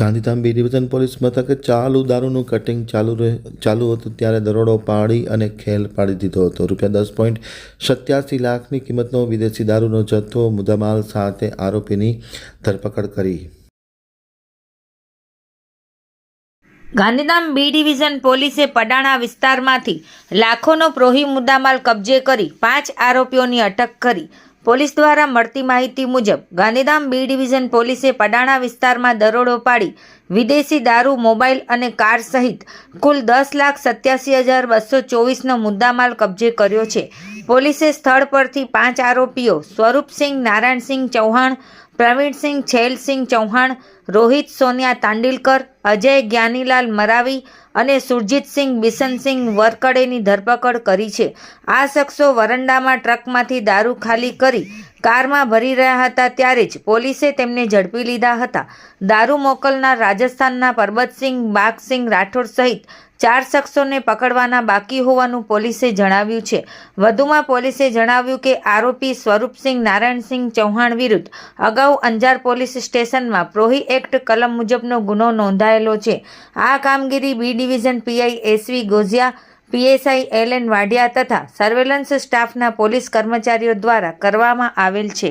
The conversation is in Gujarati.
ગાંધીધામ બી ડિવિઝન પોલીસ મથકે ચાલુ દારૂનું કટિંગ ચાલુ હતું ત્યારે દરોડો પાડી અને ખેલ પાડી દીધો હતો। ₹10.87 લાખની કિંમતનો વિદેશી દારૂનો જથ્થો મુદ્દામાલ સાથે આરોપીની ધરપકડ કરી। ગાંધીધામ બી ડિવિઝન પોલીસે પડાણા વિસ્તારમાંથી લાખોનો પ્રોહી મુદ્દામાલ કબજે કરી 5 આરોપીઓની અટક કરી। પોલીસ દ્વારા મળતી માહિતી મુજબ ગાંધીધામ બી ડિવિઝન પોલીસે પડાણા વિસ્તારમાં દરોડો પાડી વિદેશી દારૂ, મોબાઈલ અને કાર સહિત કુલ 10,87,224નો મુદ્દામાલ કબજે કર્યો છે। પોલીસે સ્થળ પરથી 5 આરોપીઓ સ્વરૂપસિંહ નારાયણસિંહ ચૌહાણ, પ્રવીણસિંહ છેલસિંહ ચૌહાણ, રોહિત સોનિયા તાંડિલકર, અજય જ્ઞાનીલાલ મરાવી અને સુરજીતસિંહ બિશનસિંહ વરકડેની ધરપકડ કરી છે। આ શખ્સો વરંડામાં ટ્રકમાંથી દારૂ ખાલી કરી કારમાં ભરી રહ્યા હતા ત્યારે જ પોલીસે તેમને ઝડપી લીધા હતા। દારૂ મોકલનાર રાજસ્થાનના પરબતસિંહ બાગસિંહ રાઠોડ સહિત 4 શખ્સોને પકડવાના બાકી હોવાનું પોલીસે જણાવ્યું છે। વધુમાં પોલીસે જણાવ્યું કે આરોપી સ્વરૂપસિંહ નારાયણસિંહ ચૌહાણ વિરુદ્ધ અગાઉ અંજાર પોલીસ સ્ટેશનમાં પ્રોહી એક્ટ કલમ મુજબનો ગુનો નોંધાયેલો છે। આ કામગીરી B division PI SV Gojiya, PSI LN Vadhiya તથા સર્વેલન્સ સ્ટાફના પોલીસ કર્મચારીઓ દ્વારા કરવામાં આવેલ છે।